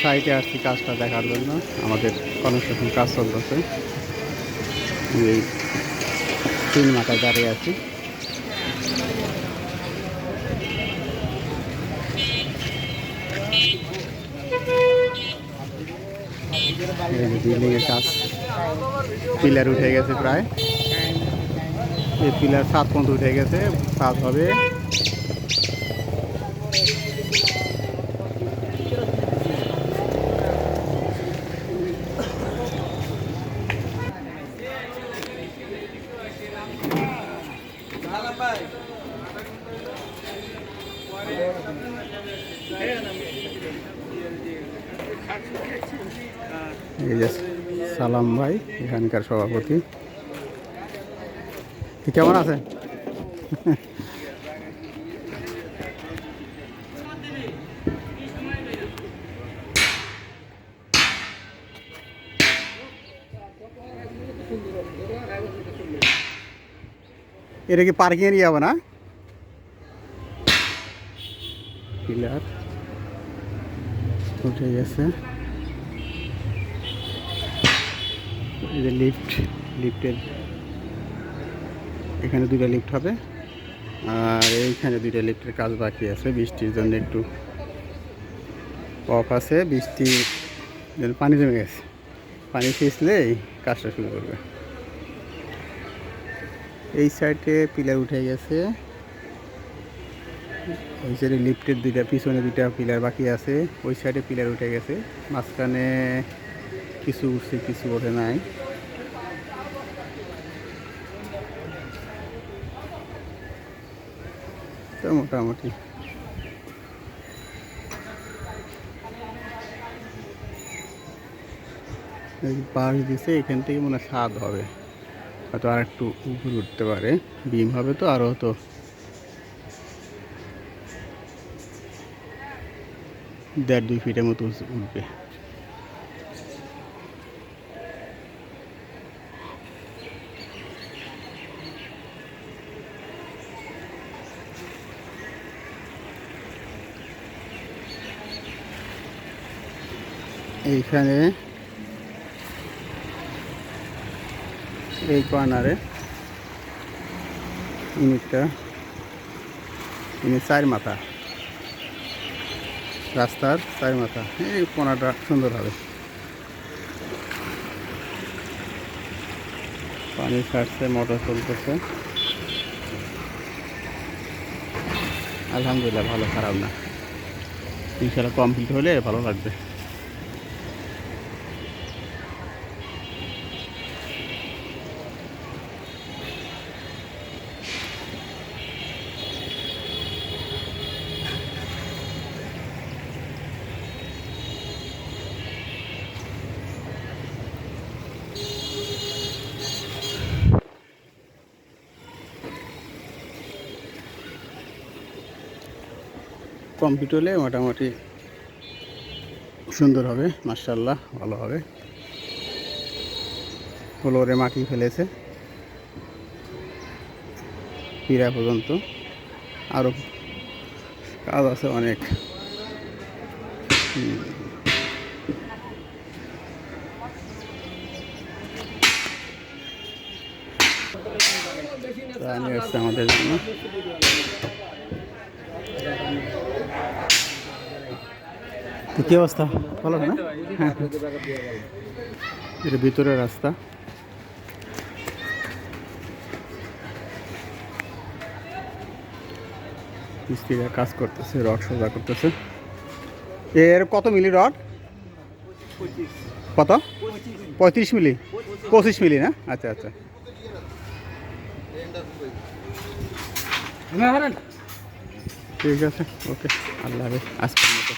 সাইটে আসছি কাজটা দেখার জন্য। আমাদের কনস্ট্রাকশন কাজ চলতেছে। এই 3 মাথায় দাঁড়িয়ে আছি। বিল্ডিং এর কাজ, পিলার উঠে গেছে প্রায়। এই পিলার 7 পর্যন্ত উঠে গেছে, কাজ হবে। এই যে সালাম ভাই, এখানকার সভাপতি। কেমন আছেন? এটা কি পার্কিং এরিয়া হবে না? পিলার উঠে গেছে। এই যে লিফটের এখানে 2টা লিফট হবে, আর এইখানে 2টা লিফটের কাজ বাকি আছে। বৃষ্টির জন্য একটু অফ আছে। বৃষ্টি পানি জমে গেছে, পানি শেষলেই কাজটা শুরু করবে। এই সাইডে পিলার উঠে গেছে, ওই সাইডে লিফটের 2টা, পিছনে 2টা পিলার বাকি আছে। ওই সাইডে পিলার উঠে গেছে, মাঝখানে কিছু উঠছে কিছু ওঠে নাই। তো মোটামুটি বাঁশ দিছে, এখান থেকে মনে হয় ছাদ হবে, হয়তো আর একটু উপরে উঠতে পারে। বিম হবে তো আরও তো 1.5-2 ফিটের মতো উঠবে। এইখানে এই কর্নারে ইউনিটটা 4 মাথা, রাস্তার 4 মাথা। এই কোণাটা সুন্দর হবে। পানি ছাড়ছে, মোটর চলতেছে। আলহামদুলিল্লাহ, ভালো, খারাপ না। ইনশাআল্লাহ কমপ্লিট হলে ভালো লাগবে। কমপ্লিট হলে মোটামুটি সুন্দর হবে, মাশাআল্লাহ, ভালো হবে। ফ্লোরে মাটি ফেলেছে পিরা পর্যন্ত, আরও কাজ আছে অনেক। নিয়ে আসছে আমাদের জন্য। কি অবস্থা, ভালো না? এটা ভিতরের রাস্তা। মিস্ত্রিরা কাজ করতেছে, রড সোজা করতেছে। এর কত মিলি রড? কত? 35 মিলি, 25 মিলি না? আচ্ছা আচ্ছা, ঠিক আছে, ওকে, আল্লাহ হাফেজ আজকের মতো।